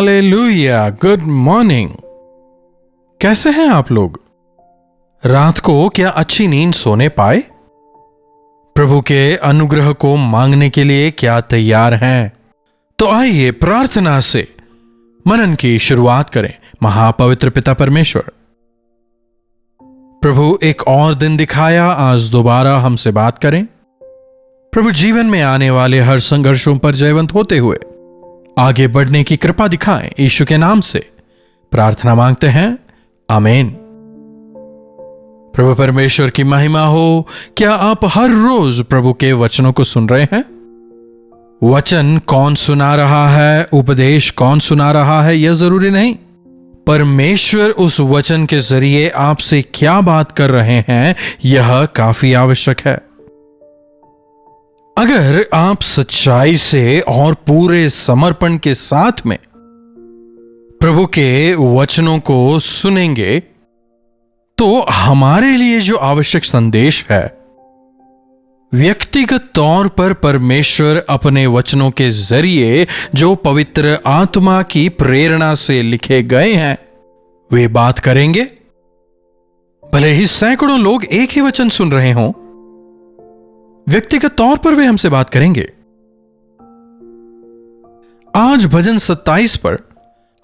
Hallelujah, good morning. कैसे हैं आप लोग? रात को क्या अच्छी नींद सोने पाए? प्रभु के अनुग्रह को मांगने के लिए क्या तैयार हैं? तो आइए प्रार्थना से मनन की शुरुआत करें। महापवित्र पिता परमेश्वर, प्रभु एक और दिन दिखाया, आज दोबारा हमसे बात करें। प्रभु जीवन में आने वाले हर संघर्षों पर जयवंत होते हुए आगे बढ़ने की कृपा दिखाएं। यीशु के नाम से प्रार्थना मांगते हैं, आमीन। प्रभु परमेश्वर की महिमा हो। क्या आप हर रोज प्रभु के वचनों को सुन रहे हैं? वचन कौन सुना रहा है, उपदेश कौन सुना रहा है, यह जरूरी नहीं। परमेश्वर उस वचन के जरिए आपसे क्या बात कर रहे हैं, यह काफी आवश्यक है। अगर आप सच्चाई से और पूरे समर्पण के साथ में प्रभु के वचनों को सुनेंगे, तो हमारे लिए जो आवश्यक संदेश है, व्यक्तिगत तौर पर परमेश्वर अपने वचनों के जरिए जो पवित्र आत्मा की प्रेरणा से लिखे गए हैं, वे बात करेंगे। भले ही सैकड़ों लोग एक ही वचन सुन रहे हों, व्यक्तिगत तौर पर वे हमसे बात करेंगे। आज भजन 27 पर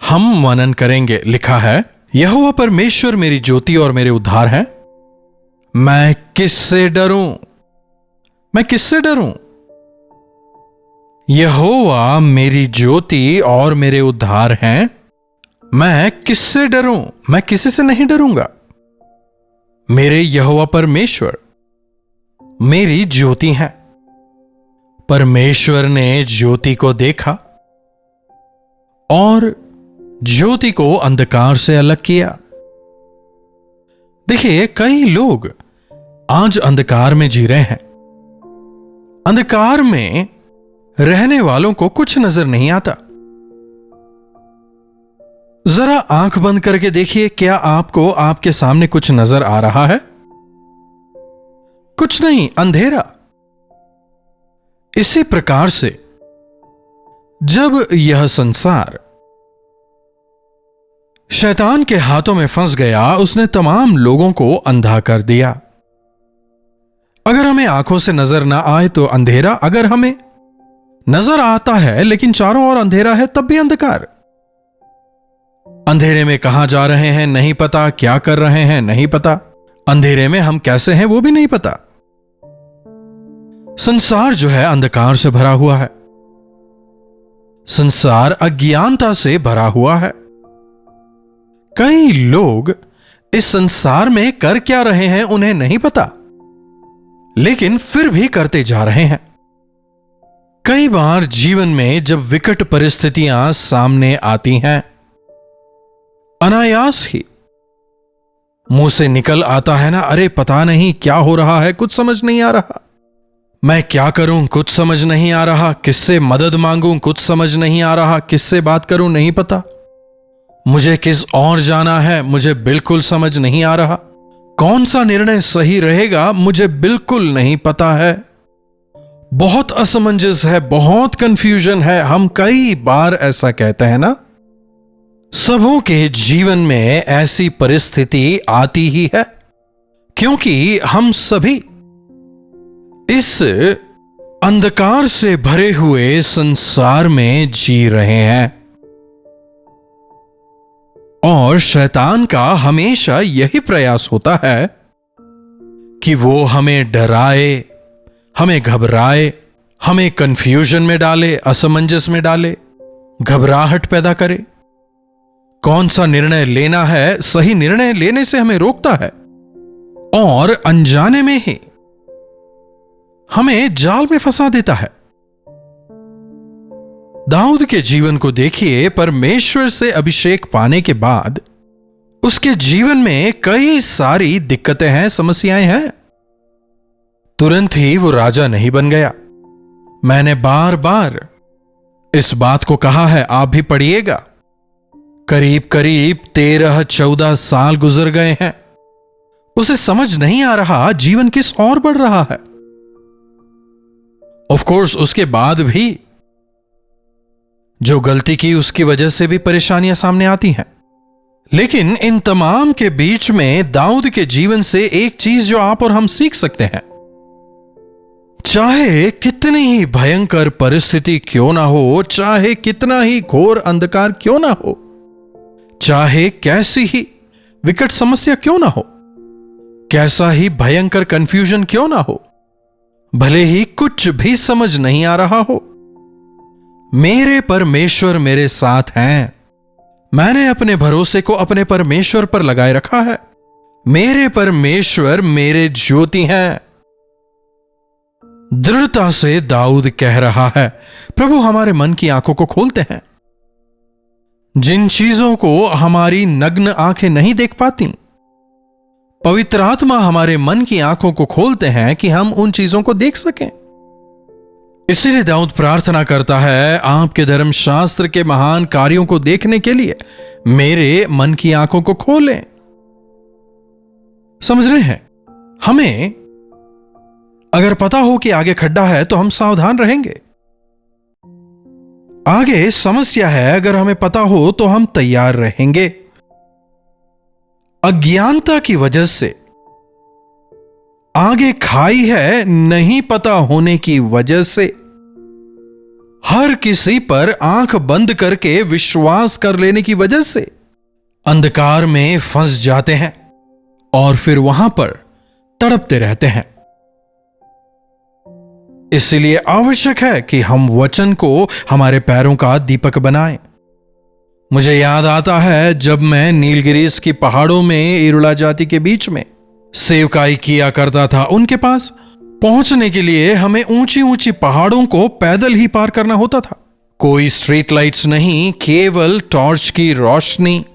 हम मनन करेंगे। लिखा है, यहोवा परमेश्वर मेरी ज्योति और मेरे उद्धार है, मैं किससे डरूं? मैं किससे डरूं? यहोवा मेरी ज्योति और मेरे उद्धार हैं, मैं किससे डरूं? मैं किसी से नहीं डरूंगा। मेरे यहोवा परमेश्वर मेरी ज्योति है। परमेश्वर ने ज्योति को देखा और ज्योति को अंधकार से अलग किया। देखिए, कई लोग आज अंधकार में जी रहे हैं। अंधकार में रहने वालों को कुछ नजर नहीं आता। जरा आंख बंद करके देखिए, क्या आपको आपके सामने कुछ नजर आ रहा है? कुछ नहीं, अंधेरा। इसी प्रकार से जब यह संसार शैतान के हाथों में फंस गया, उसने तमाम लोगों को अंधा कर दिया। अगर हमें आंखों से नजर ना आए तो अंधेरा, अगर हमें नजर आता है लेकिन चारों ओर अंधेरा है, तब भी अंधकार। अंधेरे में कहां जा रहे हैं नहीं पता, क्या कर रहे हैं नहीं पता, अंधेरे में हम कैसे हैं वो भी नहीं पता। संसार जो है अंधकार से भरा हुआ है। संसार अज्ञानता से भरा हुआ है। कई लोग इस संसार में कर क्या रहे हैं उन्हें नहीं पता, लेकिन फिर भी करते जा रहे हैं। कई बार जीवन में जब विकट परिस्थितियां सामने आती हैं, अनायास ही मुंह से निकल आता है ना, अरे पता नहीं क्या हो रहा है, कुछ समझ नहीं आ रहा, मैं क्या करूं कुछ समझ नहीं आ रहा, किससे मदद मांगूं कुछ समझ नहीं आ रहा, किससे बात करूं नहीं पता, मुझे किस और जाना है मुझे बिल्कुल समझ नहीं आ रहा, कौन सा निर्णय सही रहेगा मुझे बिल्कुल नहीं पता है, बहुत असमंजस है, बहुत कंफ्यूजन है। हम कई बार ऐसा कहते हैं ना। सबों के जीवन में ऐसी परिस्थिति आती ही है, क्योंकि हम सभी इस अंधकार से भरे हुए संसार में जी रहे हैं। और शैतान का हमेशा यही प्रयास होता है कि वो हमें डराए, हमें घबराए, हमें कंफ्यूजन में डाले, असमंजस में डाले, घबराहट पैदा करे। कौन सा निर्णय लेना है, सही निर्णय लेने से हमें रोकता है और अनजाने में ही हमें जाल में फंसा देता है। दाऊद के जीवन को देखिए। परमेश्वर से अभिषेक पाने के बाद उसके जीवन में कई सारी दिक्कतें हैं, समस्याएं हैं। तुरंत ही वो राजा नहीं बन गया। मैंने बार बार इस बात को कहा है, आप भी पढ़िएगा। करीब करीब 13-14 साल गुजर गए हैं। उसे समझ नहीं आ रहा जीवन किस ओर बढ़ रहा है। ऑफ कोर्स उसके बाद भी जो गलती की उसकी वजह से भी परेशानियां सामने आती हैं। लेकिन इन तमाम के बीच में दाऊद के जीवन से एक चीज जो आप और हम सीख सकते हैं, चाहे कितनी ही भयंकर परिस्थिति क्यों ना हो, चाहे कितना ही घोर अंधकार क्यों ना हो, चाहे कैसी ही विकट समस्या क्यों ना हो, कैसा ही भयंकर कंफ्यूजन क्यों ना हो, भले ही कुछ भी समझ नहीं आ रहा हो, मेरे परमेश्वर मेरे साथ हैं। मैंने अपने भरोसे को अपने परमेश्वर पर लगाए रखा है। मेरे परमेश्वर मेरे ज्योति हैं। दृढ़ता से दाऊद कह रहा है, प्रभु हमारे मन की आंखों को खोलते हैं। जिन चीजों को हमारी नग्न आंखें नहीं देख पाती, पवित्र आत्मा हमारे मन की आंखों को खोलते हैं कि हम उन चीजों को देख सकें। इसीलिए दाऊद प्रार्थना करता है, आपके धर्मशास्त्र के महान कार्यों को देखने के लिए मेरे मन की आंखों को खोलें। समझ रहे हैं? हमें अगर पता हो कि आगे खड्डा है तो हम सावधान रहेंगे। आगे समस्या है, अगर हमें पता हो तो हम तैयार रहेंगे। अज्ञानता की वजह से आगे खाई है, नहीं पता होने की वजह से हर किसी पर आंख बंद करके विश्वास कर लेने की वजह से अंधकार में फंस जाते हैं और फिर वहां पर तड़पते रहते हैं। इसलिए आवश्यक है कि हम वचन को हमारे पैरों का दीपक बनाएं। मुझे याद आता है जब मैं नीलगिरीस की पहाड़ों में इरुला जाति के बीच में सेवकाई किया करता था। उनके पास पहुंचने के लिए हमें ऊंची ऊंची पहाड़ों को पैदल ही पार करना होता था। कोई स्ट्रीट लाइट्स नहीं, केवल टॉर्च की रोशनी,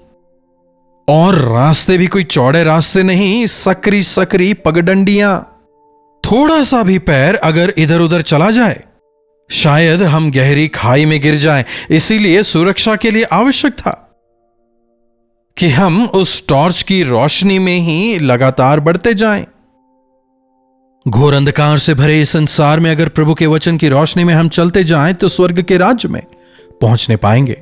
और रास्ते भी कोई चौड़े रास्ते नहीं, सकरी सकरी पगडंडियां। थोड़ा सा भी पैर अगर इधर उधर चला जाए शायद हम गहरी खाई में गिर जाएं। इसीलिए सुरक्षा के लिए आवश्यक था कि हम उस टॉर्च की रोशनी में ही लगातार बढ़ते जाएं। घोर अंधकार से भरे इस संसार में अगर प्रभु के वचन की रोशनी में हम चलते जाएं तो स्वर्ग के राज्य में पहुंचने पाएंगे।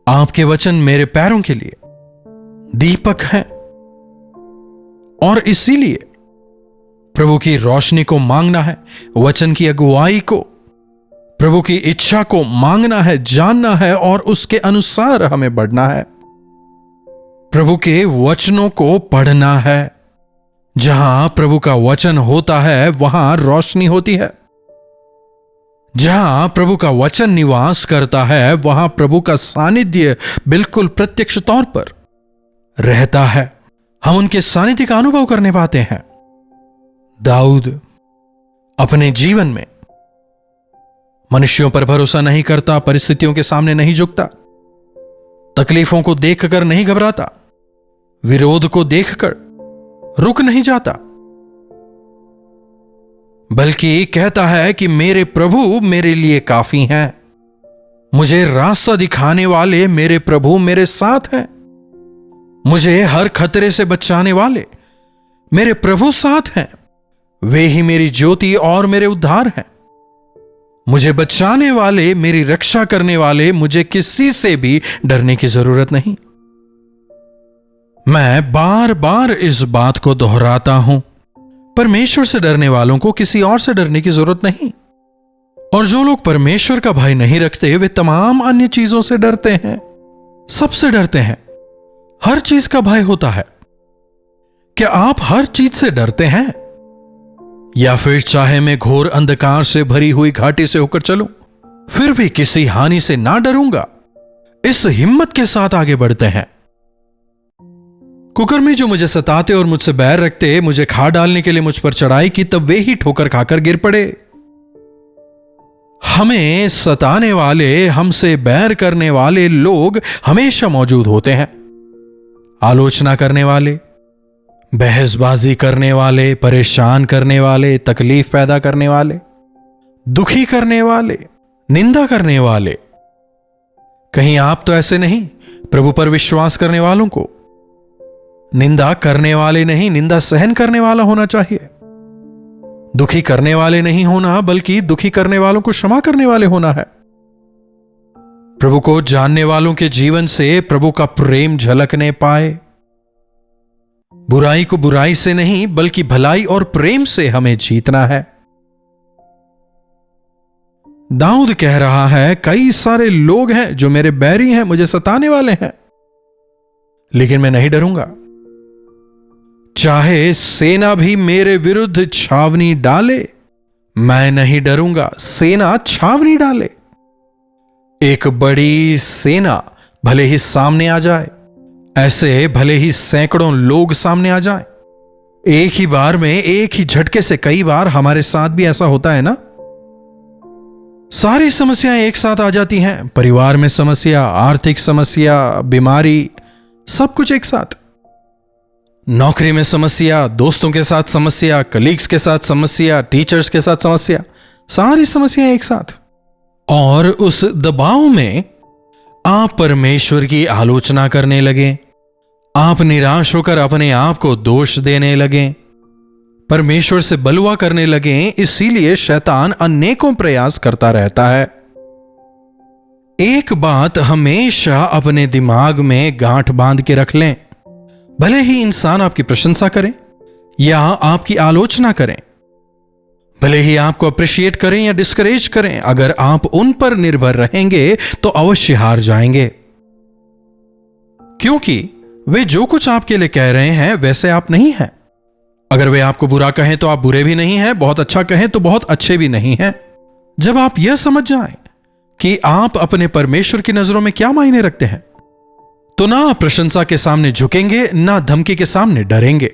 आपके वचन मेरे पैरों के लिए दीपक हैं और इसीलिए प्रभु की रोशनी को मांगना है, वचन की अगुवाई को, प्रभु की इच्छा को मांगना है, जानना है और उसके अनुसार हमें बढ़ना है। प्रभु के वचनों को पढ़ना है। जहां प्रभु का वचन होता है वहां रोशनी होती है। जहां प्रभु का वचन निवास करता है वहां प्रभु का सानिध्य बिल्कुल प्रत्यक्ष तौर पर रहता है। हम उनके सानिध्य का अनुभव करने पाते हैं। दाऊद अपने जीवन में मनुष्यों पर भरोसा नहीं करता, परिस्थितियों के सामने नहीं झुकता, तकलीफों को देखकर नहीं घबराता, विरोध को देखकर रुक नहीं जाता, बल्कि कहता है कि मेरे प्रभु मेरे लिए काफी हैं। मुझे रास्ता दिखाने वाले मेरे प्रभु मेरे साथ हैं। मुझे हर खतरे से बचाने वाले मेरे प्रभु साथ हैं। वे ही मेरी ज्योति और मेरे उद्धार हैं। मुझे बचाने वाले, मेरी रक्षा करने वाले, मुझे किसी से भी डरने की जरूरत नहीं। मैं बार बार इस बात को दोहराता हूं, परमेश्वर से डरने वालों को किसी और से डरने की जरूरत नहीं। और जो लोग परमेश्वर का भय नहीं रखते वे तमाम अन्य चीजों से डरते हैं, सबसे डरते हैं। हर चीज का भय होता है। क्या आप हर चीज से डरते हैं? या फिर चाहे मैं घोर अंधकार से भरी हुई घाटी से होकर चलूं, फिर भी किसी हानि से ना डरूंगा, इस हिम्मत के साथ आगे बढ़ते हैं। कुकर्मी जो मुझे सताते और मुझसे बैर रखते, मुझे खा डालने के लिए मुझ पर चढ़ाई की, तब वे ही ठोकर खाकर गिर पड़े। हमें सताने वाले, हमसे बैर करने वाले लोग हमेशा मौजूद होते हैं। आलोचना करने वाले, बहसबाजी करने वाले, परेशान करने वाले, तकलीफ पैदा करने वाले, दुखी करने वाले, निंदा करने वाले। कहीं आप तो ऐसे नहीं? प्रभु पर विश्वास करने वालों को निंदा करने वाले नहीं, निंदा सहन करने वाला होना चाहिए। दुखी करने वाले नहीं होना, बल्कि दुखी करने वालों को क्षमा करने वाले होना है। प्रभु को जानने वालों के जीवन से प्रभु का प्रेम झलकने पाए। बुराई को बुराई से नहीं बल्कि भलाई और प्रेम से हमें जीतना है। दाऊद कह रहा है, कई सारे लोग हैं जो मेरे बैरी हैं, मुझे सताने वाले हैं, लेकिन मैं नहीं डरूंगा। चाहे सेना भी मेरे विरुद्ध छावनी डाले, मैं नहीं डरूंगा। सेना छावनी डाले, एक बड़ी सेना भले ही सामने आ जाए, ऐसे भले ही सैकड़ों लोग सामने आ जाएं, एक ही बार में, एक ही झटके से। कई बार हमारे साथ भी ऐसा होता है ना, सारी समस्याएं एक साथ आ जाती हैं। परिवार में समस्या, आर्थिक समस्या, बीमारी, सब कुछ एक साथ। नौकरी में समस्या, दोस्तों के साथ समस्या, कलीग्स के साथ समस्या, टीचर्स के साथ समस्या, सारी समस्याएं एक साथ। और उस दबाव में आप परमेश्वर की आलोचना करने लगे, आप निराश होकर अपने आप को दोष देने लगे, परमेश्वर से बलवा करने लगे। इसीलिए शैतान अनेकों प्रयास करता रहता है। एक बात हमेशा अपने दिमाग में गांठ बांध के रख लें, भले ही इंसान आपकी प्रशंसा करें या आपकी आलोचना करें, भले ही आपको अप्रिशिएट करें या डिस्करेज करें, अगर आप उन पर निर्भर रहेंगे तो अवश्य हार जाएंगे। क्योंकि वे जो कुछ आपके लिए कह रहे हैं वैसे आप नहीं हैं। अगर वे आपको बुरा कहें तो आप बुरे भी नहीं हैं, बहुत अच्छा कहें तो बहुत अच्छे भी नहीं हैं। जब आप यह समझ जाएं कि आप अपने परमेश्वर की नजरों में क्या मायने रखते हैं, तो ना प्रशंसा के सामने झुकेंगे, ना धमकी के सामने डरेंगे।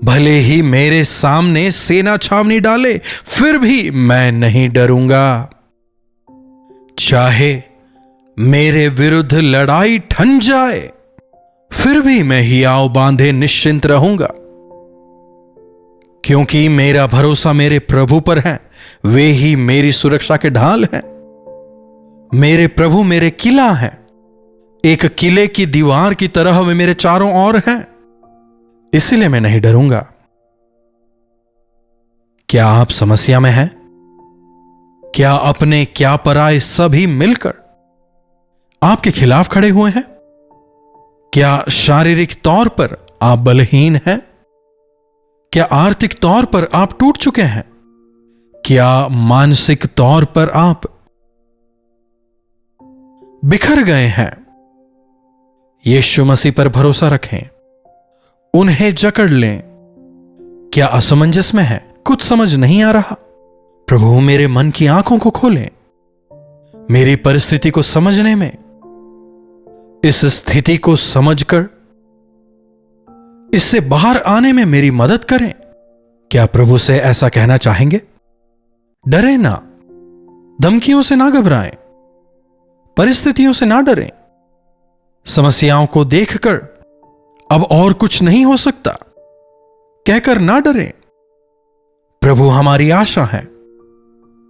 भले ही मेरे सामने सेना छावनी डाले, फिर भी मैं नहीं डरूंगा। चाहे मेरे विरुद्ध लड़ाई ठन जाए, फिर भी मैं हियाव बांधे निश्चिंत रहूंगा, क्योंकि मेरा भरोसा मेरे प्रभु पर है। वे ही मेरी सुरक्षा के ढाल हैं। मेरे प्रभु मेरे किला हैं, एक किले की दीवार की तरह वे मेरे चारों ओर हैं, इसलिए मैं नहीं डरूंगा। क्या आप समस्या में हैं? क्या अपने क्या पराए सभी मिलकर आपके खिलाफ खड़े हुए हैं? क्या शारीरिक तौर पर आप बलहीन हैं? क्या आर्थिक तौर पर आप टूट चुके हैं? क्या मानसिक तौर पर आप बिखर गए हैं? यीशु मसीह पर भरोसा रखें, उन्हें जकड़ लें। क्या असमंजस में है, कुछ समझ नहीं आ रहा? प्रभु मेरे मन की आंखों को खोलें, मेरी परिस्थिति को समझने में, इस स्थिति को समझकर इससे बाहर आने में मेरी मदद करें। क्या प्रभु से ऐसा कहना चाहेंगे? डरे ना, धमकियों से ना घबराएं, परिस्थितियों से ना डरें, समस्याओं को देखकर अब और कुछ नहीं हो सकता कहकर ना डरें। प्रभु हमारी आशा है,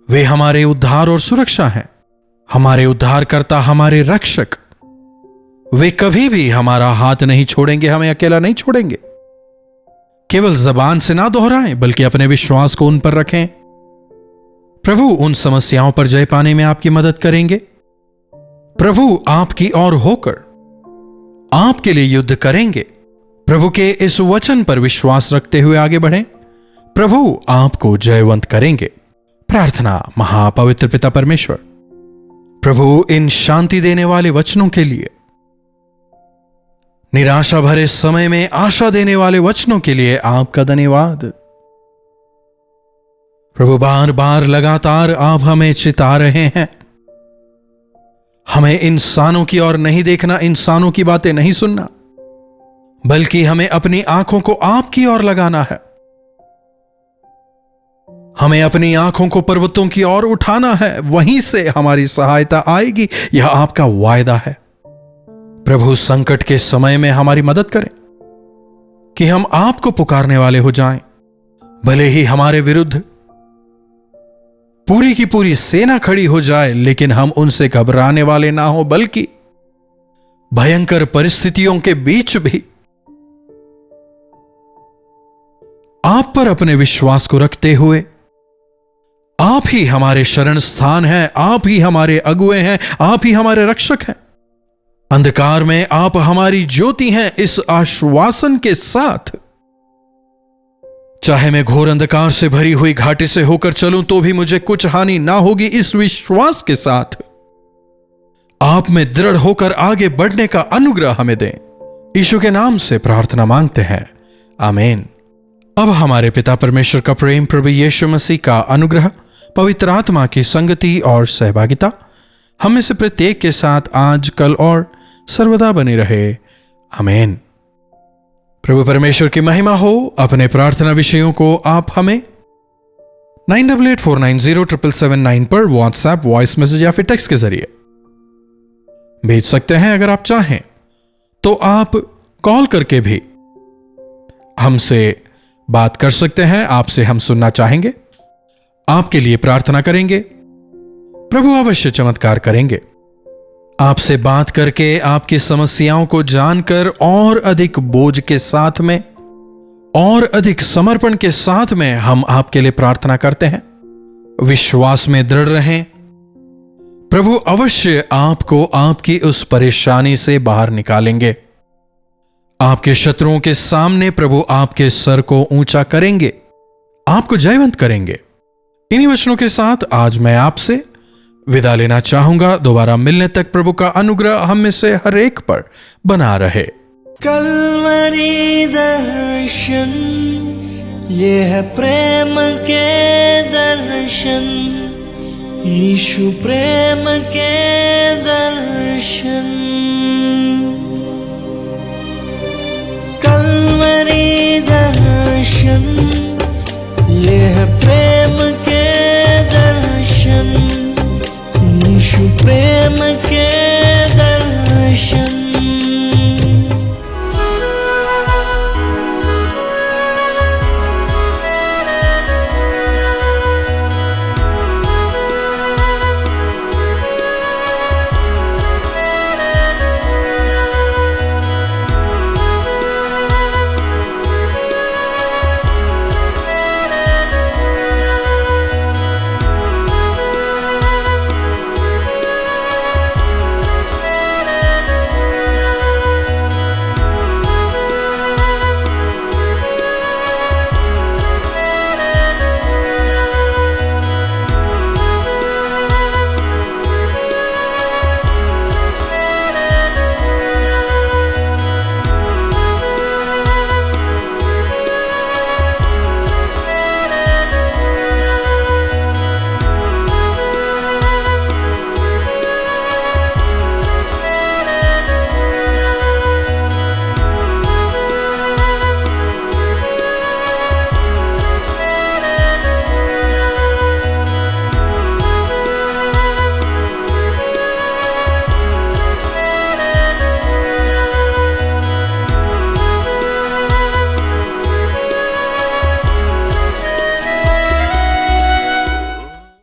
वे हमारे उद्धार और सुरक्षा हैं, हमारे उद्धारकर्ता, हमारे रक्षक। वे कभी भी हमारा हाथ नहीं छोड़ेंगे, हमें अकेला नहीं छोड़ेंगे। केवल जबान से ना दोहराएं, बल्कि अपने विश्वास को उन पर रखें। प्रभु उन समस्याओं पर जय पाने में आपकी मदद करेंगे। प्रभु आपकी ओर होकर आपके लिए युद्ध करेंगे। प्रभु के इस वचन पर विश्वास रखते हुए आगे बढ़ें। प्रभु आपको जयवंत करेंगे। प्रार्थना। महापवित्र पिता परमेश्वर, प्रभु इन शांति देने वाले वचनों के लिए, निराशा भरे समय में आशा देने वाले वचनों के लिए आपका धन्यवाद। प्रभु बार बार लगातार आप हमें चिता रहे हैं, हमें इंसानों की ओर नहीं देखना, इंसानों की बातें नहीं सुनना, बल्कि हमें अपनी आंखों को आपकी ओर लगाना है। हमें अपनी आंखों को पर्वतों की ओर उठाना है, वहीं से हमारी सहायता आएगी, यह आपका वायदा है। प्रभु संकट के समय में हमारी मदद करें कि हम आपको पुकारने वाले हो जाएं। भले ही हमारे विरुद्ध पूरी की पूरी सेना खड़ी हो जाए, लेकिन हम उनसे घबराने वाले ना हो, बल्कि भयंकर परिस्थितियों के बीच भी आप पर अपने विश्वास को रखते हुए आप ही हमारे शरण स्थान हैं, आप ही हमारे अगुए हैं, आप ही हमारे रक्षक हैं। अंधकार में आप हमारी ज्योति हैं, इस आश्वासन के साथ चाहे मैं घोर अंधकार से भरी हुई घाटी से होकर चलूं तो भी मुझे कुछ हानि ना होगी, इस विश्वास के साथ आप में दृढ़ होकर आगे बढ़ने का अनुग्रह हमें दें। यीशु के नाम से प्रार्थना मांगते हैं, आमीन। अब हमारे पिता परमेश्वर का प्रेम, प्रभु यीशु मसीह का अनुग्रह, पवित्र आत्मा की संगति और सहभागिता हम में से प्रत्येक के साथ आज, कल और सर्वदा बनी रहे, आमीन। प्रभु परमेश्वर की महिमा हो। अपने प्रार्थना विषयों को आप हमें 9884907779 पर व्हाट्सएप वॉइस मैसेज या फिर टेक्स्ट के जरिए भेज सकते हैं। अगर आप चाहें तो आप कॉल करके भी हमसे बात कर सकते हैं। आपसे हम सुनना चाहेंगे, आपके लिए प्रार्थना करेंगे, प्रभु अवश्य चमत्कार करेंगे। आपसे बात करके, आपकी समस्याओं को जानकर और अधिक बोझ के साथ में और अधिक समर्पण के साथ में हम आपके लिए प्रार्थना करते हैं। विश्वास में दृढ़ रहें। प्रभु अवश्य आपको आपकी उस परेशानी से बाहर निकालेंगे। आपके शत्रुओं के सामने प्रभु आपके सर को ऊंचा करेंगे, आपको जयवंत करेंगे। इन्हीं वचनों के साथ आज मैं आपसे विदा लेना चाहूंगा। दोबारा मिलने तक प्रभु का अनुग्रह हम में से हर एक पर बना रहे। कल्वरी दर्शन, ये है प्रेम के दर्शन, यीशु प्रेम के दर्शन। कल्वरी दर्शन, ये है प्रेम के दर्शन, यीशु प्रेम